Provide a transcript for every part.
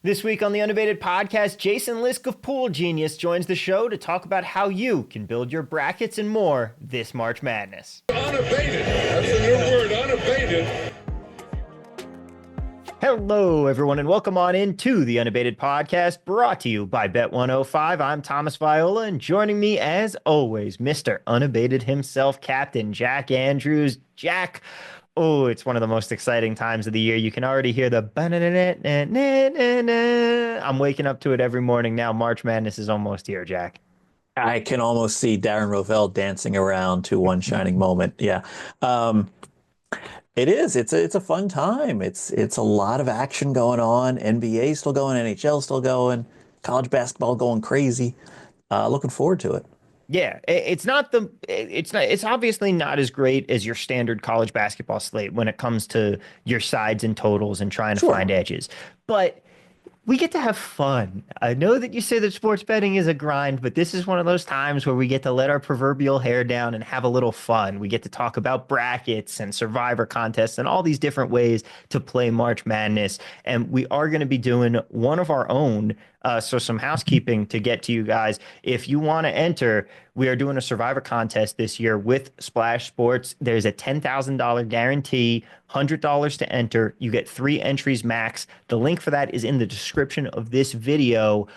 This week on the Unabated podcast, Jason Lisk of PoolGenius joins the show to talk about how you can build your brackets and more this March Madness. Unabated. That's the new word, unabated. Hello, everyone, and welcome on into the Unabated podcast brought to you by Bet105. I'm Thomas Viola, and joining me, as always, Mr. Unabated himself, Captain Jack Andrews. Jack, oh, it's one of the most exciting times of the year. You can already hear the ba-na-na-na-na-na-na. I'm waking up to it every morning now. March Madness is almost here, Jack. I can almost see Darren Rovell dancing around to One Shining Moment. Yeah. It is. It's a fun time. It's a lot of action going on. NBA still going, NHL still going, college basketball going crazy. Looking forward to it. Yeah, it's obviously not as great as your standard college basketball slate when it comes to your sides and totals and trying to find edges. But we get to have fun. I know that you say that sports betting is a grind, but this is one of those times where we get to let our proverbial hair down and have a little fun. We get to talk about brackets and survivor contests and all these different ways to play March Madness. And we are going to be doing one of our own. So some housekeeping to get to you guys. If you want to enter, we are doing a survivor contest this year with Splash Sports. There's a $10,000 guarantee, $100 to enter. You get 3 entries max. The link for that is in the description of this video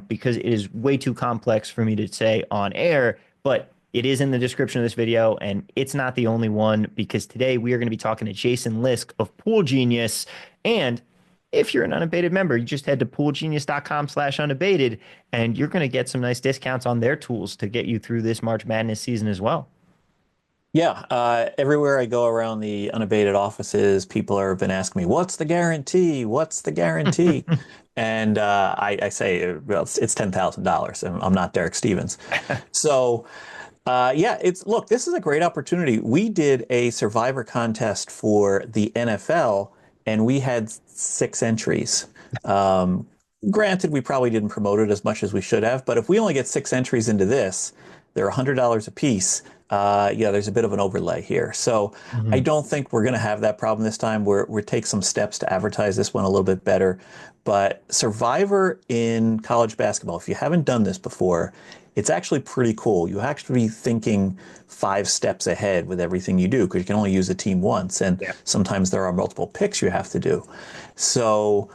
because it is way too complex for me to say on air, but it is in the description of this video, and it's not the only one because today we are going to be talking to Jason Lisk of PoolGenius. And if you're an Unabated member, you just head to poolgenius.com/unabated, and you're going to get some nice discounts on their tools to get you through this March Madness season as well. Yeah. Everywhere I go around the Unabated offices, people have been asking me, what's the guarantee? What's the guarantee? And I say, well, it's $10,000. I'm not Derek Stevens. So, look, this is a great opportunity. We did a survivor contest for the NFL, and we had 6 entries. Granted, we probably didn't promote it as much as we should have, but if we only get 6 entries into this, they're $100 a piece. There's a bit of an overlay here. So I don't think we're going to have that problem this time. We're take some steps to advertise this one a little bit better. But Survivor in college basketball, if you haven't done this before, it's actually pretty cool. You actually be thinking 5 steps ahead with everything you do because you can only use a team once. And sometimes there are multiple picks you have to do. So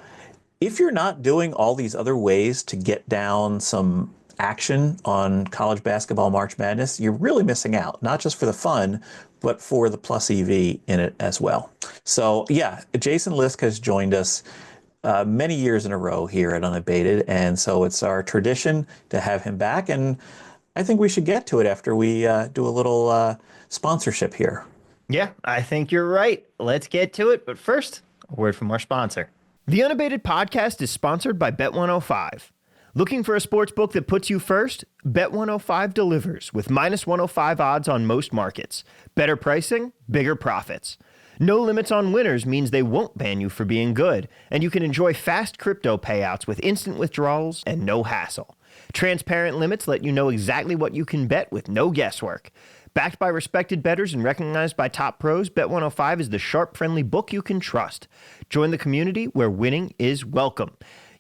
if you're not doing all these other ways to get down some action on college basketball March Madness, you're really missing out, not just for the fun, but for the plus EV in it as well. So yeah, Jason Lisk has joined us many years in a row here at Unabated, and so it's our tradition to have him back, and I think we should get to it after we do a little sponsorship here. Yeah, I think you're right. Let's get to it, but first, a word from our sponsor. The Unabated podcast is sponsored by Bet105. Looking for a sports book that puts you first? Bet105 delivers with -105 odds on most markets. Better pricing, bigger profits. No limits on winners means they won't ban you for being good, and you can enjoy fast crypto payouts with instant withdrawals and no hassle. Transparent limits let you know exactly what you can bet with no guesswork. Backed by respected bettors and recognized by top pros, Bet105 is the sharp, friendly book you can trust. Join the community where winning is welcome.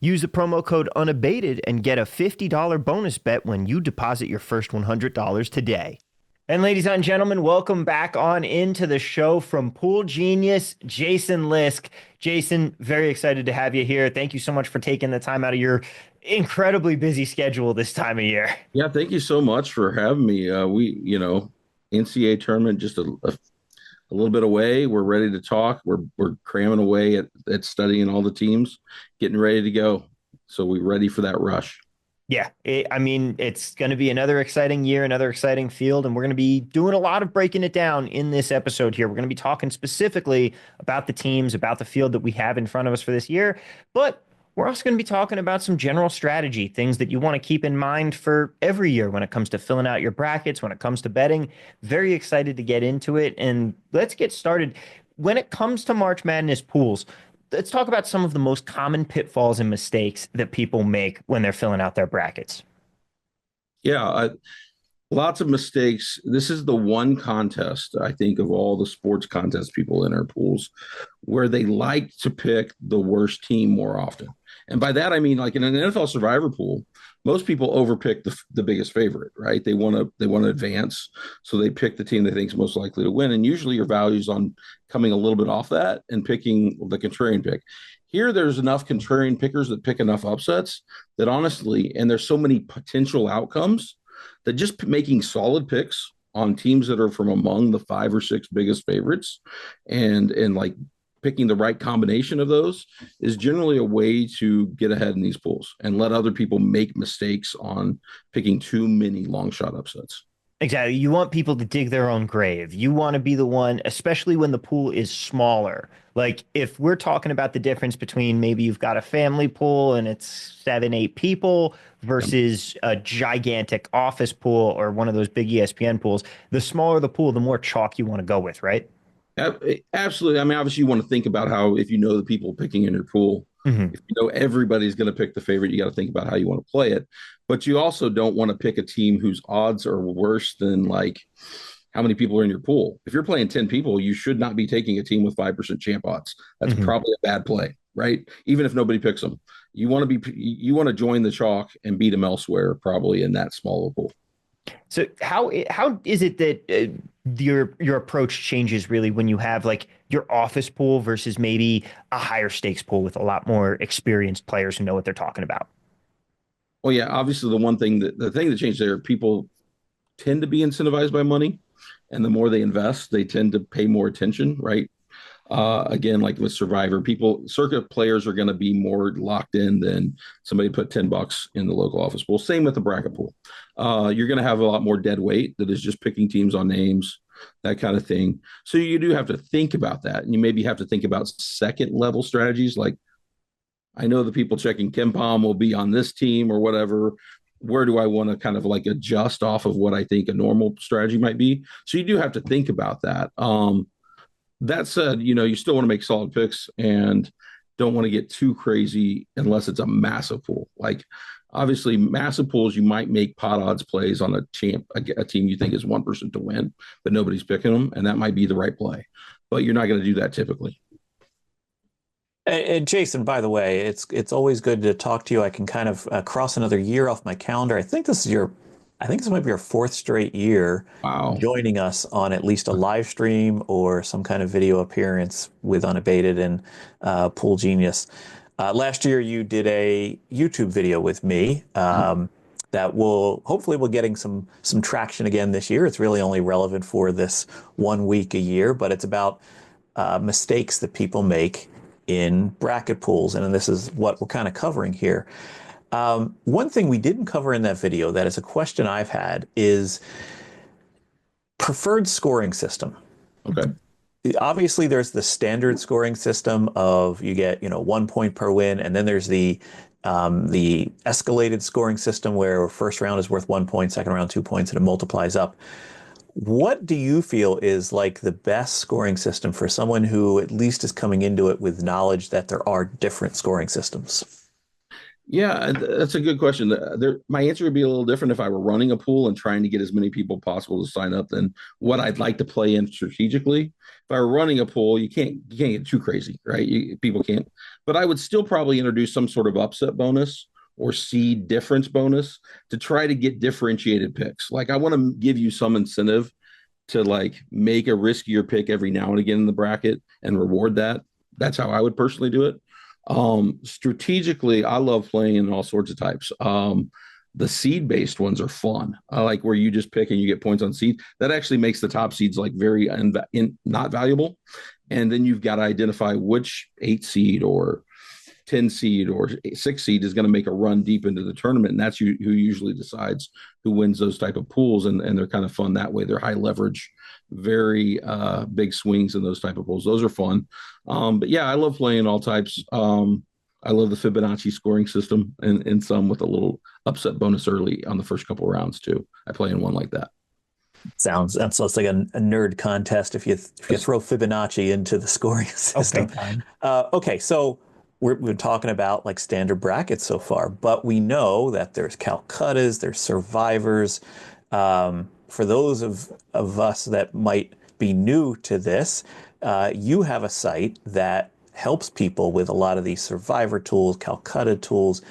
Use the promo code UNABATED and get a $50 bonus bet when you deposit your first $100 today. And ladies and gentlemen, welcome back on into the show from PoolGenius, Jason Lisk. Jason, very excited to have you here. Thank you so much for taking the time out of your incredibly busy schedule this time of year. Yeah, thank you so much for having me. NCAA tournament just a little bit away. We're ready to talk. We're cramming away at studying all the teams, getting ready to go. So we're ready for that rush. Yeah, it's going to be another exciting year, another exciting field, and we're going to be doing a lot of breaking it down in this episode here. We're going to be talking specifically about the teams, about the field that we have in front of us for this year, but we're also going to be talking about some general strategy, things that you want to keep in mind for every year when it comes to filling out your brackets, when it comes to betting. Very excited to get into it, and let's get started. When it comes to March Madness pools, let's talk about some of the most common pitfalls and mistakes that people make when they're filling out their brackets. Yeah, lots of mistakes. This is the one contest, I think, of all the sports contests people enter pools where they like to pick the worst team more often. And by that I mean, like in an NFL survivor pool, most people overpick the biggest favorite, right? They want to advance, so they pick the team they think is most likely to win. And usually your value's on coming a little bit off that and picking the contrarian pick. Here, there's enough contrarian pickers that pick enough upsets that honestly, and there's so many potential outcomes that just making solid picks on teams that are from among the 5 or 6 biggest favorites and like picking the right combination of those is generally a way to get ahead in these pools and let other people make mistakes on picking too many long shot upsets. Exactly. You want people to dig their own grave. You want to be the one, especially when the pool is smaller. Like if we're talking about the difference between maybe you've got a family pool and it's 7, 8 people versus a gigantic office pool or one of those big ESPN pools, the smaller the pool, the more chalk you want to go with, right? Absolutely. I mean, obviously, you want to think about how, if you know the people picking in your pool, Hmm. if you know everybody's going to pick the favorite, you got to think about how you want to play it. But you also don't want to pick a team whose odds are worse than like how many people are in your pool. If you're playing 10 people, you should not be taking a team with 5% champ odds. That's Hmm. probably a bad play, right? Even if nobody picks them, you want to join the chalk and beat them elsewhere, probably in that smaller pool. So how is it that your approach changes really when you have like your office pool versus maybe a higher stakes pool with a lot more experienced players who know what they're talking about? Well, yeah, obviously the thing that changed there, people tend to be incentivized by money, and the more they invest, they tend to pay more attention, right? Again, like with Survivor, people circuit players are going to be more locked in than somebody put $10 in the local office pool. Same with the bracket pool. You're going to have a lot more dead weight that is just picking teams on names, that kind of thing. So you do have to think about that, and you maybe have to think about second level strategies. Like I know the people checking Kim Pom will be on this team or whatever. Where do I want to kind of like adjust off of what I think a normal strategy might be? So you do have to think about that. That said, you still want to make solid picks and don't want to get too crazy unless it's a massive pool. Like obviously, massive pools, you might make pot odds plays on a team you think is 1% to win, but nobody's picking them, and that might be the right play. But you're not going to do that typically. And Jason, by the way, it's always good to talk to you. I can kind of cross another year off my calendar. I think this might be your fourth straight year Wow. joining us on at least a live stream or some kind of video appearance with Unabated and PoolGenius. Last year, you did a YouTube video with me that will hopefully we're getting some traction again this year. It's really only relevant for this 1 week a year, but it's about mistakes that people make in bracket pools, and this is what we're kind of covering here. One thing we didn't cover in that video that is a question I've had is preferred scoring system. Okay. Obviously, there's the standard scoring system of you get 1 point per win, and then there's the escalated scoring system where first round is worth 1 point, second round 2 points, and it multiplies up. What do you feel is like the best scoring system for someone who at least is coming into it with knowledge that there are different scoring systems? Yeah, that's a good question. My answer would be a little different if I were running a pool and trying to get as many people possible to sign up than what I'd like to play in strategically. If I were running a pool, you can't get too crazy, right? People can't. But I would still probably introduce some sort of upset bonus or seed difference bonus to try to get differentiated picks. Like I want to give you some incentive to like make a riskier pick every now and again in the bracket and reward that. That's how I would personally do it. Strategically, I love playing in all sorts of types. The seed based ones are fun. I like where you just pick and you get points on seed. That actually makes the top seeds like very not valuable. And then you've got to identify which 8 seed or 10 seed or 6 seed is going to make a run deep into the tournament. And that's who usually decides who wins those type of pools. And they're kind of fun that way. They're high leverage, very big swings in those type of pools. Those are fun. But yeah, I love playing all types. I love the Fibonacci scoring system and some with a little upset bonus early on the first couple of rounds too. I play in one like that. So it's like a nerd contest if you throw Fibonacci into the scoring Oh, system. big time. Okay, so we're talking about like standard brackets so far, but we know that there's Calcuttas, there's survivors. For those of us that might be new to this, you have a site that helps people with a lot of these survivor tools, Calcutta tools,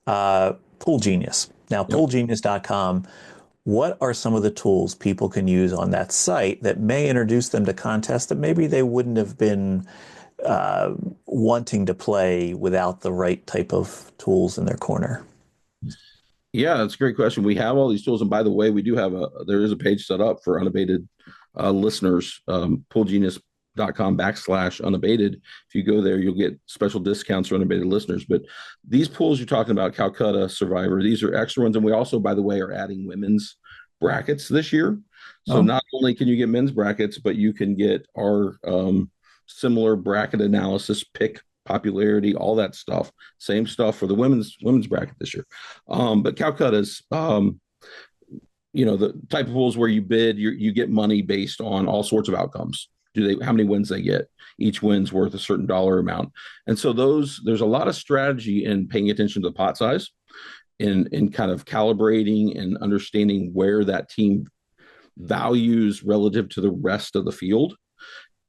PoolGenius. Now, Yep. PoolGenius.com, what are some of the tools people can use on that site that may introduce them to contests that maybe they wouldn't have been wanting to play without the right type of tools in their corner? Yeah, that's a great question. We have all these tools, and by the way, there is a page set up for unabated listeners, poolgenius.com/unabated. If you go there, you'll get special discounts for unabated listeners. But these pools you're talking about, Calcutta, Survivor, these are extra ones, and we also, by the way, are adding women's brackets this year. So not only can you get men's brackets, but you can get our similar bracket analysis, pick popularity, all that stuff. Same stuff for the women's bracket this year. But Calcutta's, the type of pools where you bid, you get money based on all sorts of outcomes. How many wins they get? Each win's worth a certain dollar amount. And so there's a lot of strategy in paying attention to the pot size, in kind of calibrating and understanding where that team values relative to the rest of the field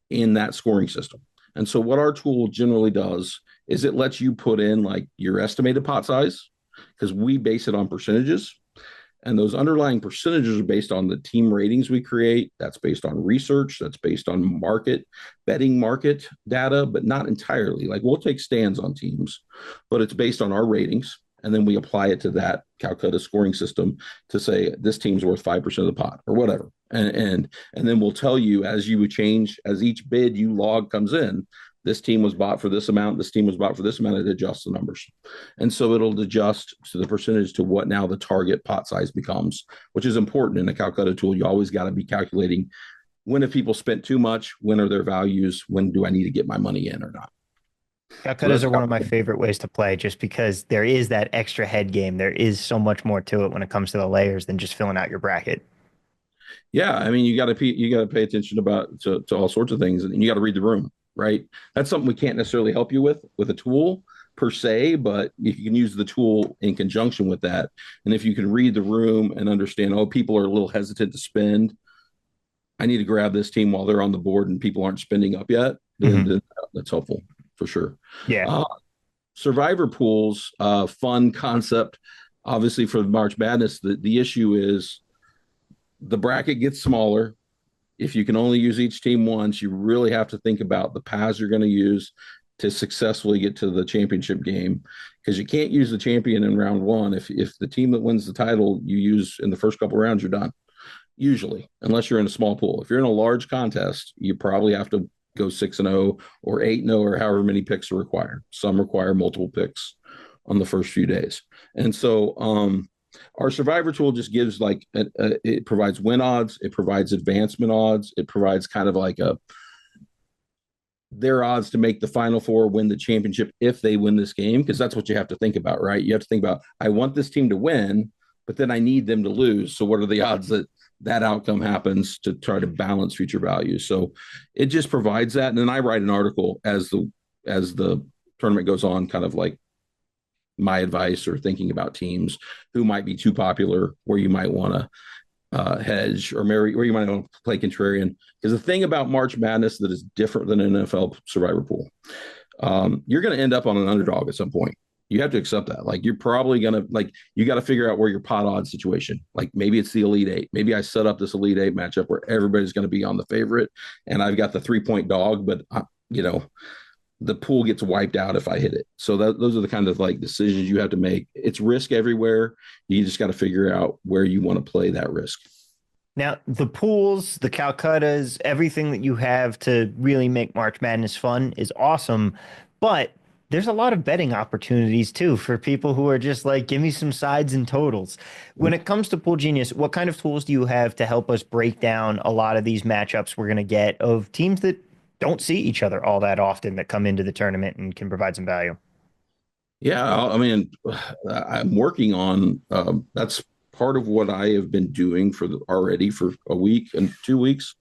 in that scoring system. And so what our tool generally does is it lets you put in like your estimated pot size, because we base it on percentages. And those underlying percentages are based on the team ratings we create. That's based on research. That's based on betting market data, but not entirely. Like, we'll take stands on teams, but it's based on our ratings. And then we apply it to that Calcutta scoring system to say this team's worth 5% of the pot or whatever. And then we'll tell you, as you would change, as each bid you log comes in, this team was bought for this amount, this team was bought for this amount, it adjusts the numbers. And so it'll adjust to the percentage to what now the target pot size becomes, which is important in a Calcutta tool. You always got to be calculating, when have people spent too much? When are their values? When do I need to get my money in or not? Calcuttas are one of my favorite ways to play, just because there is that extra head game. There is so much more to it when it comes to the layers than just filling out your bracket. Yeah, I mean, you got to pay attention to all sorts of things, and you got to read the room, right? That's something we can't necessarily help you with a tool per se, but you can use the tool in conjunction with that. And if you can read the room and understand, people are a little hesitant to spend, I need to grab this team while they're on the board and people aren't spending up yet, then that's helpful for sure. Yeah. Survivor pools, fun concept, obviously, for March Madness. The issue is the bracket gets smaller. If you can only use each team once, you really have to think about the paths you're going to use to successfully get to the championship game, because you can't use the champion in round one. If the team that wins the title you use in the first couple rounds, you're done, usually, unless you're in a small pool. If you're in a large contest, you probably have to go 6-0 or 8-0 or however many picks are required. Some require multiple picks on the first few days. And so our Survivor tool just gives it provides win odds, it provides advancement odds, it provides kind of like their odds to make the Final Four, win the championship if they win this game, because that's what you have to think about, right? You have to think about, I want this team to win, but then I need them to lose. So what are the odds that outcome happens, to try to balance future values? So it just provides that. And then I write an article as the tournament goes on, kind of like my advice or thinking about teams who might be too popular, where you might want to hedge, or where you might want to play contrarian. Because the thing about March Madness that is different than an NFL Survivor pool, you're going to end up on an underdog at some point. You have to accept that. Like, you're probably going to, you got to figure out where your pot odds situation. Like, maybe it's the Elite Eight. Maybe I set up this Elite Eight matchup where everybody's going to be on the favorite, and I've got the 3-point dog, but the pool gets wiped out if I hit it. So those are the kind of decisions you have to make. It's risk everywhere. You just got to figure out where you want to play that risk. Now, the pools, the Calcuttas, everything that you have to really make March Madness fun is awesome, but there's a lot of betting opportunities too for people who are just like, give me some sides and totals. When it comes to PoolGenius, what kind of tools do you have to help us break down a lot of these matchups we're going to get of teams that don't see each other all that often, that come into the tournament and can provide some value? Yeah, I mean, I'm working on that's part of what I have been doing already for a week and 2 weeks,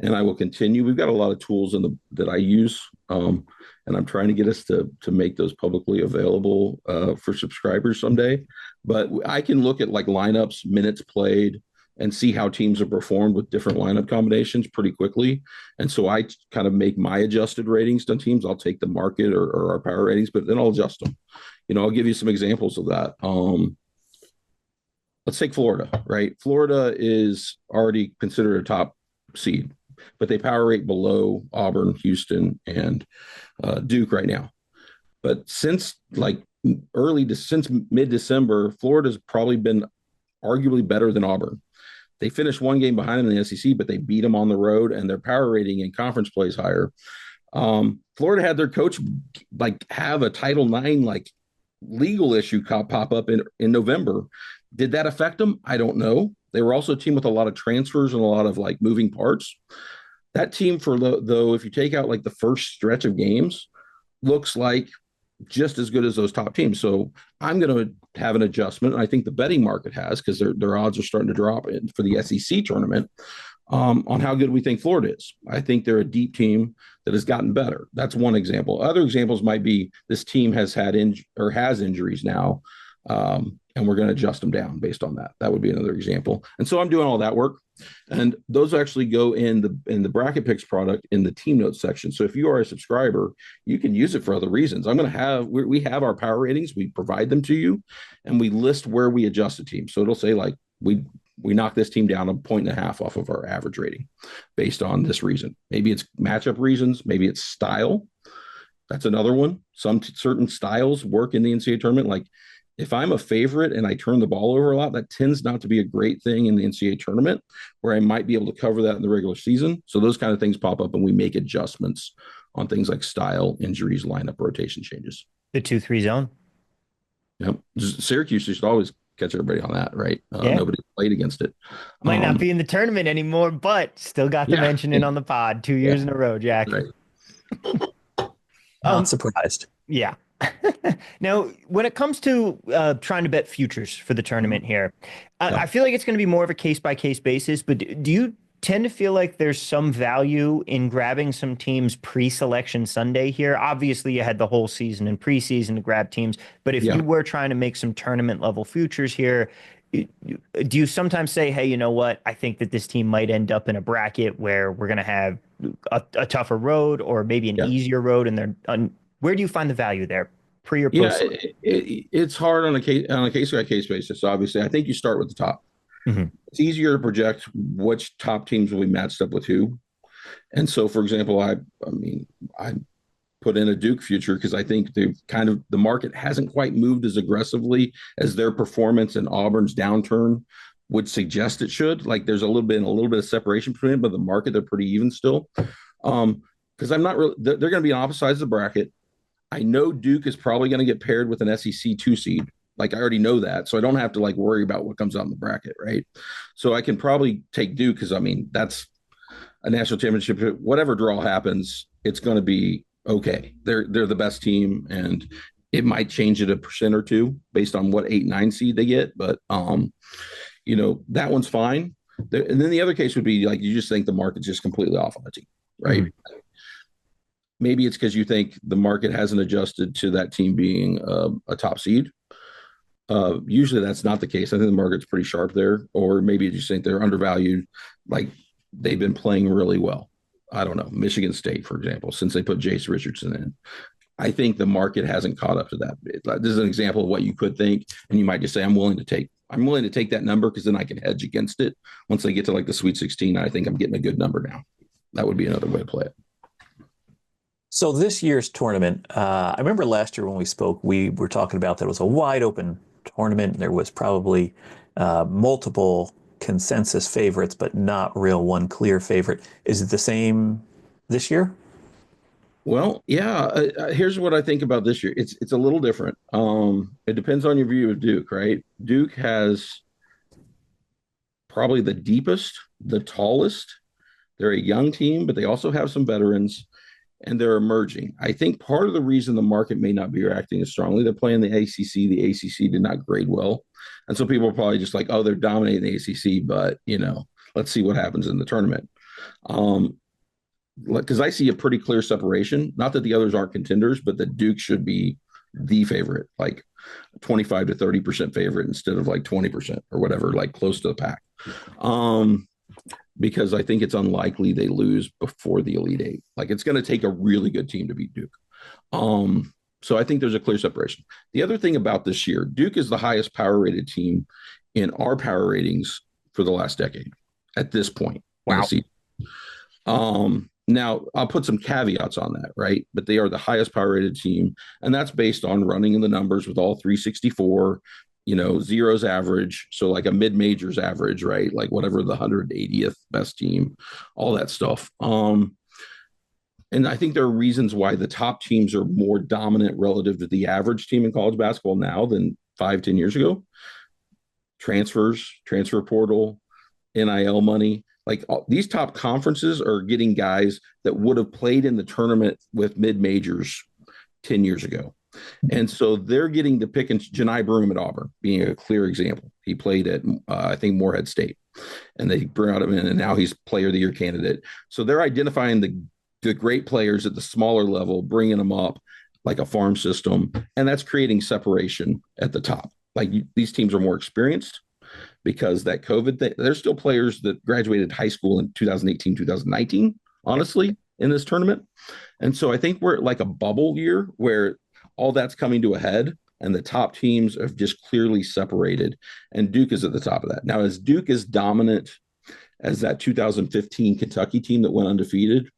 and I will continue. We've got a lot of tools that I use, and I'm trying to get us to make those publicly available for subscribers someday. But I can look at lineups, minutes played, and see how teams have performed with different lineup combinations pretty quickly. And so I kind of make my adjusted ratings on teams. I'll take the market or our power ratings, but then I'll adjust them. I'll give you some examples of that. Let's take Florida, right? Florida is already considered a top seed, but they power rate below Auburn, Houston, and Duke right now. But since mid-December, Florida's probably been arguably better than Auburn. They finished one game behind them in the SEC, but they beat them on the road, and their power rating in conference play is higher. Florida had their coach have a Title IX legal issue pop up in November. Did that affect them? I don't know. They were also a team with a lot of transfers and a lot of moving parts. That team, though, if you take out the first stretch of games, looks like just as good as those top teams. So I'm going to have an adjustment. I think the betting market has, because their odds are starting to drop for the SEC tournament, on how good we think Florida is. I think they're a deep team that has gotten better. That's one example. Other examples might be this team has injuries now, and we're going to adjust them down based on that. That would be another example. And so I'm doing all that work. And those actually go in the bracket picks product in the team notes section. So if you are a subscriber, you can use it for other reasons. We have our power ratings, we provide them to you, and we list where we adjust a team. So it'll say we knock this team down 1.5 off of our average rating based on this reason. Maybe it's matchup reasons, maybe it's style. That's another one. Some certain styles work in the NCAA tournament. If I'm a favorite and I turn the ball over a lot, that tends not to be a great thing in the NCAA tournament, where I might be able to cover that in the regular season. So those kind of things pop up, and we make adjustments on things like style, injuries, lineup, rotation changes. The 2-3 zone. Yep. Syracuse should always catch everybody on that, right? Yeah. Nobody played against it. Might not be in the tournament anymore, but still got to mention it on the pod 2 years in a row, Jack. Right. Not surprised. Yeah. Now, when it comes to trying to bet futures for the tournament here, I feel like it's going to be more of a case-by-case basis, but do you tend to feel like there's some value in grabbing some teams pre-selection Sunday here? Obviously, you had the whole season and preseason to grab teams, but if you were trying to make some tournament-level futures here, do you sometimes say, hey, you know what? I think that this team might end up in a bracket where we're going to have a tougher road or maybe an easier road, and where do you find the value there, pre or post? Yeah, it's hard on a case-by-case basis. Obviously, I think you start with the top. Mm-hmm. It's easier to project which top teams will be matched up with who. And so, for example, I put in a Duke future because I think the market hasn't quite moved as aggressively as their performance and Auburn's downturn would suggest it should. There's a little bit of separation between them, but the market, they're pretty even still. Because I'm not really, they're going to be on opposite sides of the bracket. I know Duke is probably going to get paired with an SEC 2 seed. I already know that, so I don't have to worry about what comes out in the bracket, right? So I can probably take Duke because that's a national championship. Whatever draw happens, it's going to be okay. They're the best team, and it might change it 1% or 2% based on what 8-9 seed they get. But that one's fine. And then the other case would be you just think the market's just completely off on the team, right? Mm-hmm. Maybe it's because you think the market hasn't adjusted to that team being a top seed. Usually that's not the case. I think the market's pretty sharp there. Or maybe you just think they're undervalued, they've been playing really well. I don't know. Michigan State, for example, since they put Jace Richardson in. I think the market hasn't caught up to that. This is an example of what you could think, and you might just say, I'm willing to take that number because then I can hedge against it. Once they get to the Sweet 16, I think I'm getting a good number now. That would be another way to play it. So this year's tournament, I remember last year when we spoke, we were talking about that it was a wide open tournament. There was probably multiple consensus favorites, but not real one clear favorite. Is it the same this year? Well, yeah. Here's what I think about this year. It's a little different. It depends on your view of Duke, right? Duke has probably the deepest, the tallest. They're a young team, but they also have some veterans. And they're emerging. I think part of the reason the market may not be reacting as strongly, they're playing the ACC. The ACC did not grade well. And so people are probably just they're dominating the ACC, but, let's see what happens in the tournament. Because I see a pretty clear separation. Not that the others aren't contenders, but the Duke should be the favorite, 25 to 30% favorite instead of 20% or whatever, close to the pack. Because I think it's unlikely they lose before the Elite Eight. Like it's going to take a really good team to beat Duke. So I think there's a clear separation. The other thing about this year, Duke is the highest power rated team in our power ratings for the last decade at this point. Wow. Now, I'll put some caveats on that, right? But they are the highest power rated team. And that's based on running in the numbers with all 364, zeros average. So like a mid majors average, right? Like whatever the 180th best team, all that stuff. And I think there are reasons why the top teams are more dominant relative to the average team in college basketball now than 5-10 years ago. Transfers, transfer portal, NIL money. Like these top conferences are getting guys that would have played in the tournament with mid majors 10 years ago. And so they're getting to pick, and Janai Broome at Auburn being a clear example. He played at, I think, Morehead State, and they brought him in, and now he's player of the year candidate. So they're identifying the great players at the smaller level, bringing them up like a farm system, and that's creating separation at the top. Like these teams are more experienced because that COVID thing, there's still players that graduated high school in 2018, 2019, honestly, in this tournament. And so I think we're at like a bubble year where all that's coming to a head and the top teams have just clearly separated. And Duke is at the top of that. Now, is Duke as dominant as that 2015 Kentucky team that went undefeated?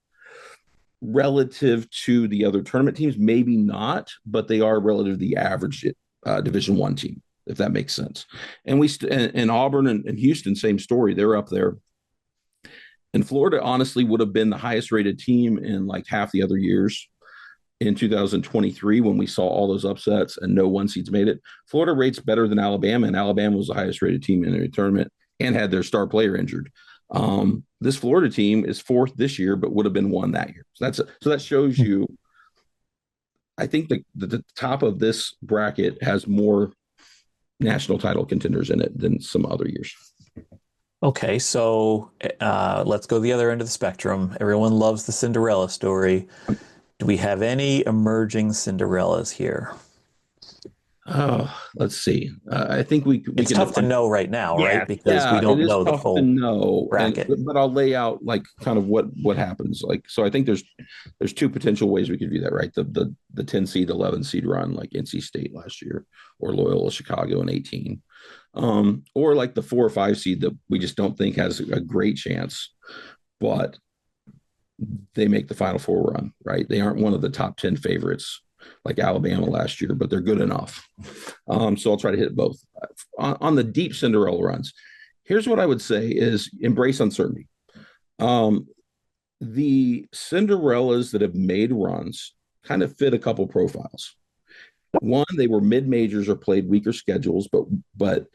Relative to the other tournament teams, maybe not, but they are relative to the average Division I team, if that makes sense. And and Auburn and Houston, same story. They're up there. And Florida, honestly, would have been the highest rated team in like half the other years. In 2023, when we saw all those upsets and no one seeds made it, Florida rates better than Alabama, and Alabama was the highest rated team in the tournament and had their star player injured. This Florida team is fourth this year, but would have been one that year. So that shows you. I think the top of this bracket has more national title contenders in it than some other years. Okay, so let's go the other end of the spectrum. Everyone loves the Cinderella story. Do we have any emerging Cinderellas here? Oh, let's see. I think we it's can tough to know right now, Yeah. right? Because we don't know the full bracket. But I'll lay out like kind of what happens. Like, so I think there's two potential ways we could view that, right? The 10 seed, 11 seed run, like NC State last year, or Loyola Chicago in 18, or like the 4 or 5 seed that we just don't think has a great chance, but they make the Final Four run, right? They aren't one of the top 10 favorites like Alabama last year, but they're good enough. So I'll try to hit both. On the deep Cinderella runs, here's what I would say is embrace uncertainty. The Cinderellas that have made runs kind of fit a couple profiles. One, they were mid-majors or played weaker schedules, but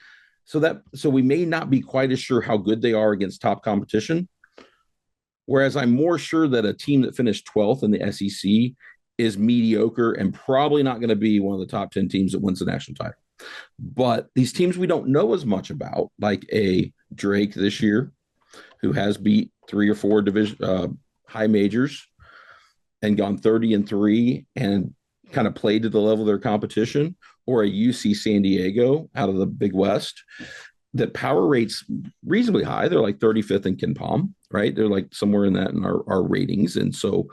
so we may not be quite as sure how good they are against top competition. Whereas I'm more sure that a team that finished 12th in the SEC is mediocre and probably not going to be one of the top 10 teams that wins the national title. But these teams we don't know as much about, like a Drake this year, who has beat 3 or 4 division high majors and gone 30-3 and kind of played to the level of their competition, or a UC San Diego out of the Big West that power rates reasonably high. They're like 35th in KenPom, right? They're like somewhere in that in our ratings. And so,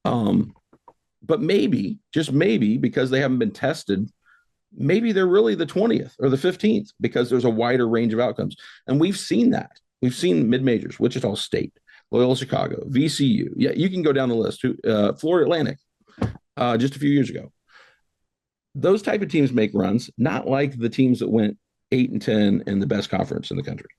but maybe, just maybe, because they haven't been tested, maybe they're really the 20th or the 15th because there's a wider range of outcomes. And we've seen that. We've seen mid-majors, Wichita State, Loyola Chicago, VCU. Yeah, you can go down the list. Florida Atlantic, just a few years ago. Those type of teams make runs, not like the teams that went 8-10 in the best conference in the country.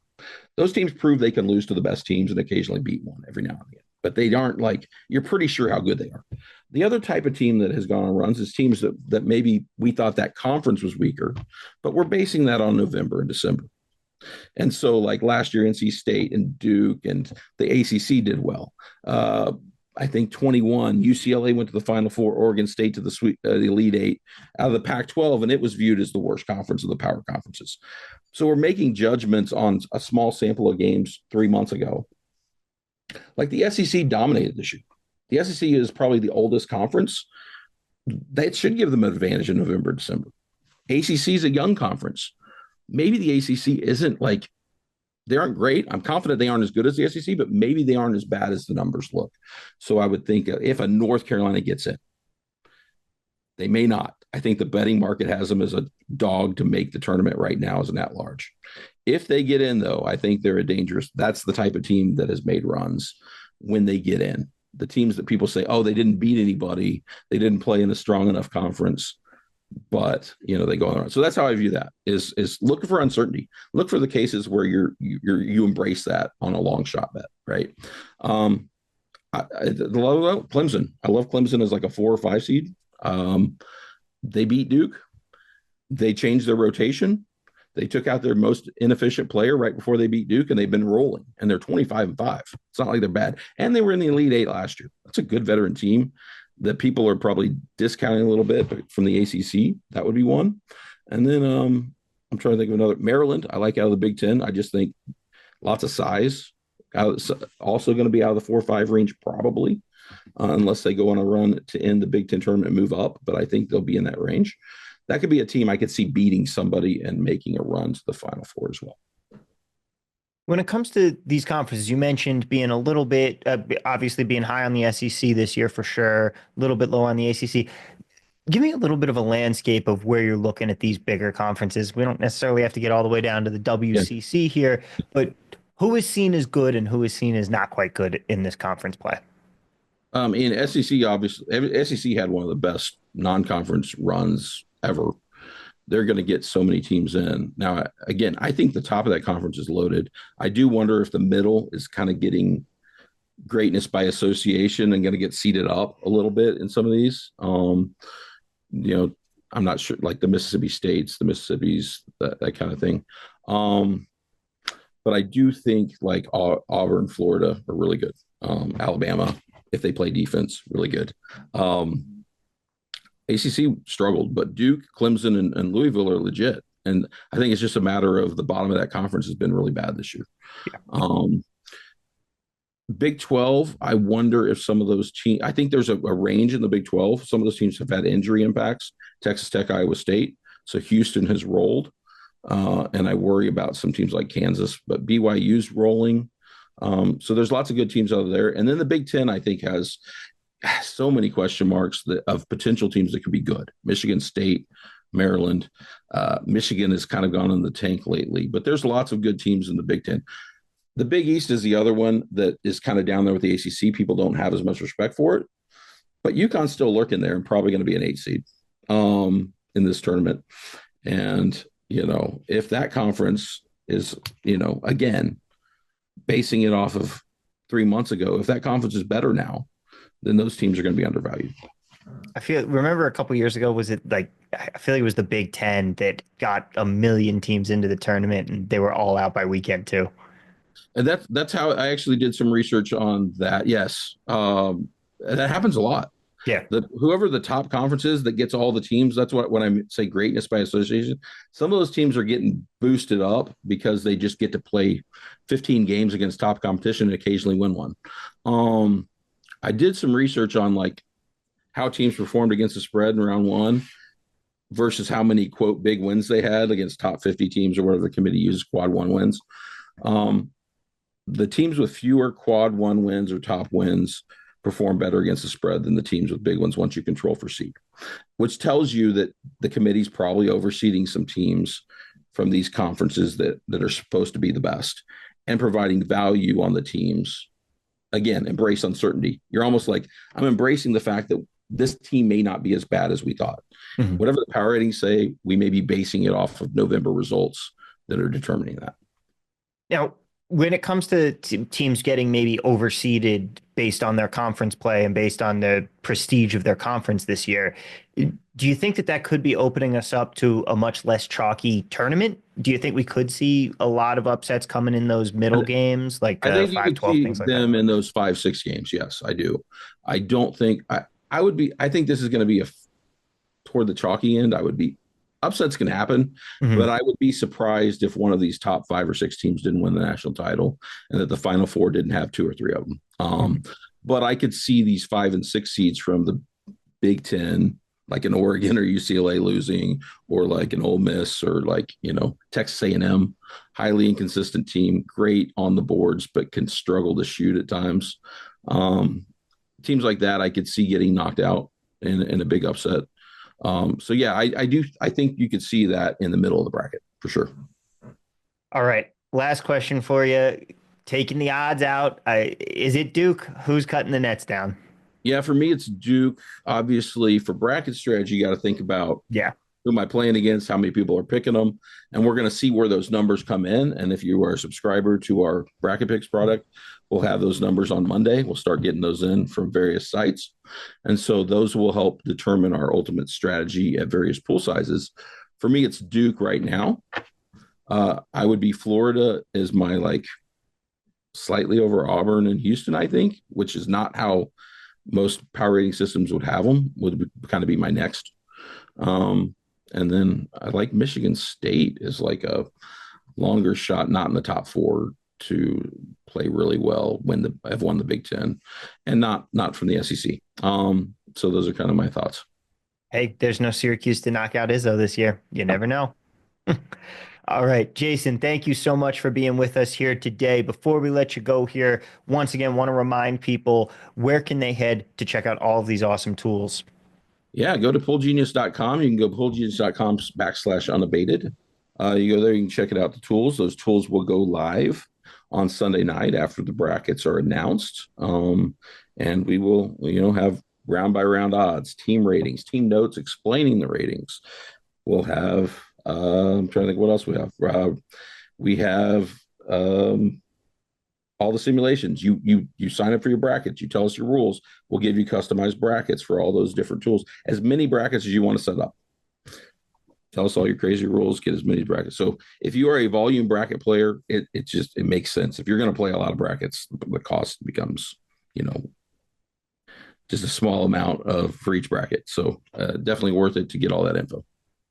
Those teams prove they can lose to the best teams and occasionally beat one every now and again. But they aren't like, you're pretty sure how good they are. The other type of team that has gone on runs is teams that maybe we thought that conference was weaker, but we're basing that on November and December. And so like last year, NC State and Duke and the ACC did well. I think 21, UCLA went to the Final Four, Oregon State to the Elite Eight out of the Pac-12, and it was viewed as the worst conference of the power conferences. So we're making judgments on a small sample of games 3 months ago. Like the SEC dominated this year. The SEC is probably the oldest conference. That should give them an advantage in November, December. ACC is a young conference. Maybe the ACC isn't like They aren't great. I'm confident they aren't as good as the SEC, but maybe they aren't as bad as the numbers look. So I would think if a North Carolina gets in, they may not. I think the betting market has them as a dog to make the tournament right now as an at-large. If they get in, though, I think they're a dangerous. That's the type of team that has made runs when they get in. The teams that people say, oh, they didn't beat anybody, they didn't play in a strong enough conference, but they go on. So that's how I view that. Is looking for uncertainty. Look for the cases where you embrace that on a long shot bet, right? I love Clemson. I love Clemson as like a 4 or 5 seed. They beat Duke. They changed their rotation. They took out their most inefficient player right before they beat Duke, and they've been rolling. And they're 25-5. It's not like they're bad. And they were in the Elite Eight last year. That's a good veteran team that people are probably discounting a little bit, but from the ACC, that would be one. And then I'm trying to think of another. Maryland, I like out of the Big Ten. I just think lots of size. Also going to be out of the 4 or 5 range probably, unless they go on a run to end the Big Ten tournament and move up. But I think they'll be in that range. That could be a team I could see beating somebody and making a run to the Final Four as well. When it comes to these conferences, you mentioned being a little bit, obviously being high on the SEC this year for sure, a little bit low on the ACC. Give me a little bit of a landscape of where you're looking at these bigger conferences. We don't necessarily have to get all the way down to the WCC here, but who is seen as good and who is seen as not quite good in this conference play? In SEC, obviously, SEC had one of the best non-conference runs ever. They're going to get so many teams in. Now, again, I think the top of that conference is loaded. I do wonder if the middle is kind of getting greatness by association and going to get seeded up a little bit in some of these. I'm not sure, like the Mississippi States, the Mississippis, that kind of thing. But I do think like Auburn, Florida are really good. Alabama, if they play defense, really good. ACC struggled, but Duke, Clemson, and Louisville are legit. And I think it's just a matter of the bottom of that conference has been really bad this year. Yeah. Big 12, I wonder if some of those teams, I think there's a range in the Big 12. Some of those teams have had injury impacts, Texas Tech, Iowa State. So Houston has rolled. And I worry about some teams like Kansas, but BYU's rolling. So there's lots of good teams out there. And then the Big 10, I think, has so many question marks of potential teams that could be good. Michigan State, Maryland. Michigan has kind of gone in the tank lately, but there's lots of good teams in the Big 10. The Big East is the other one that is kind of down there with the ACC. People don't have as much respect for it, but UConn's still lurking there and probably going to be an 8 seed in this tournament. And, if that conference is, again, basing it off of 3 months ago, if that conference is better now, then those teams are going to be undervalued. Remember a couple of years ago, was it like, I feel like it was the Big Ten that got 1 million teams into the tournament and they were all out by weekend 2. And that's how I actually did some research on that. Yes. That happens a lot. Yeah. Whoever the top conference is that gets all the teams, that's what when I say greatness by association, some of those teams are getting boosted up because they just get to play 15 games against top competition and occasionally win one. I did some research on like how teams performed against the spread in round 1 versus how many, quote, big wins they had against top 50 teams or whatever the committee uses, quad 1 wins. The teams with fewer quad 1 wins or top wins perform better against the spread than the teams with big ones once you control for seed, which tells you that the committee's probably overseeding some teams from these conferences that are supposed to be the best and providing value on the teams. Again, embrace uncertainty. You're almost like, I'm embracing the fact that this team may not be as bad as we thought. Mm-hmm. Whatever the power ratings say, we may be basing it off of November results that are determining that. Now, when it comes to teams getting maybe overseeded based on their conference play and based on the prestige of their conference this year, do you think that could be opening us up to a much less chalky tournament? Do you think we could see a lot of upsets coming in those middle games, like I think 5, 12, things like that? Them in those 5-6 games. Yes, I do. I don't think I think this is going to be toward the chalky end. Upsets can happen, mm-hmm. but I would be surprised if one of these top 5 or 6 teams didn't win the national title and that the Final Four didn't have 2 or 3 of them. Mm-hmm. But I could see these 5 and 6 seeds from the Big Ten like an Oregon or UCLA losing, or like an Ole Miss, or like, Texas A&M, highly inconsistent team, great on the boards, but can struggle to shoot at times. Teams like that, I could see getting knocked out in a big upset. So yeah, I think you could see that in the middle of the bracket for sure. All right. Last question for you. Taking the odds out, is it Duke? Who's cutting the nets down? Yeah, for me, it's Duke. Obviously, for bracket strategy, you got to think about Yeah. who am I playing against, how many people are picking them, and we're going to see where those numbers come in. And if you are a subscriber to our bracket picks product, we'll have those numbers on Monday. We'll start getting those in from various sites, and so those will help determine our ultimate strategy at various pool sizes. For me, it's Duke right now. I would be Florida as my like slightly over Auburn and Houston, I think, which is not how most power rating systems would have them, would kind of be my next. And then I like Michigan State as like a longer shot, not in the top four, to play really well when have won the Big Ten, and not from the SEC. So those are kind of my thoughts. Hey, there's no Syracuse to knock out Izzo this year. You never know. All right, Jason, thank you so much for being with us here today. Before we let you go here, once again, want to remind people where can they head to check out all of these awesome tools? Yeah, go to poolgenius.com. You can go poolgenius.com/unabated. You go there, you can check it out, the tools. Those tools will go live on Sunday night after the brackets are announced. And we will, have round by round odds, team ratings, team notes explaining the ratings. We'll have, I'm trying to think what else we have. We have all the simulations. You sign up for your brackets. You tell us your rules. We'll give you customized brackets for all those different tools. As many brackets as you want to set up. Tell us all your crazy rules. Get as many brackets. So if you are a volume bracket player, it makes sense. If you're going to play a lot of brackets, the cost becomes, just a small amount for each bracket. So definitely worth it to get all that info.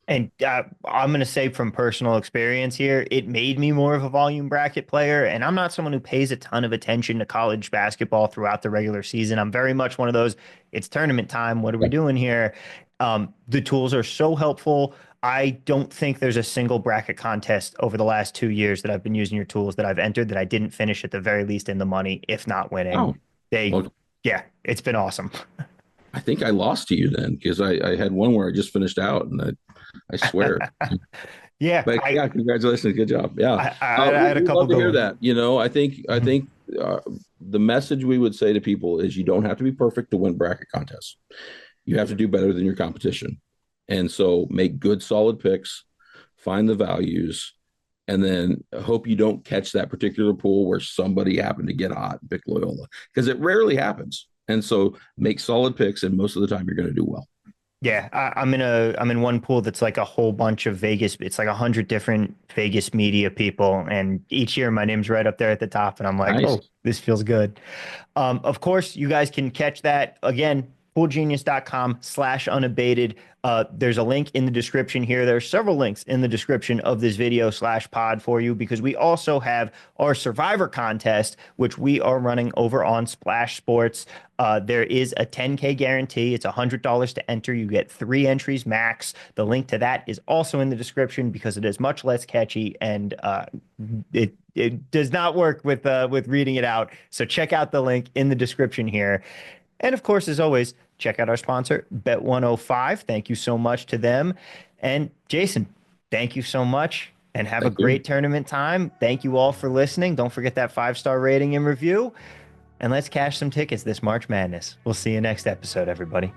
And I'm going to say from personal experience here, it made me more of a volume bracket player. And I'm not someone who pays a ton of attention to college basketball throughout the regular season. I'm very much one of those, it's tournament time. What are we doing here? The tools are so helpful. I don't think there's a single bracket contest over the last 2 years that I've been using your tools that I've entered that I didn't finish at the very least in the money, if not winning. Well, Yeah, it's been awesome. I think I lost to you then, because I had one where I just finished out, and I swear. Yeah, But yeah, congratulations, good job. Yeah, I had a we'd couple love to hear good that. I think the message we would say to people is you don't have to be perfect to win bracket contests. You have to do better than your competition, and so make good, solid picks, find the values, and then hope you don't catch that particular pool where somebody happened to get hot and pick Loyola, because it rarely happens. And so make solid picks, and most of the time you're going to do well. Yeah, I'm in one pool that's like a whole bunch of Vegas. It's like 100 different Vegas media people, and each year my name's right up there at the top, and I'm like, Nice. oh, this feels good. Of course, you guys can catch that again. PoolGenius.com/unabated. There's a link in the description here. There are several links in the description of this video /pod for you, because we also have our Survivor contest, which we are running over on Splash Sports. There is a 10K guarantee. It's $100 to enter. You get 3 entries max. The link to that is also in the description, because it is much less catchy, and it does not work with reading it out. So check out the link in the description here. And of course, as always, check out our sponsor, Bet105. Thank you so much to them. And Jason, thank you so much, and have a great tournament time. Thank you all for listening. Don't forget that 5-star rating and review. And let's cash some tickets this March Madness. We'll see you next episode, everybody.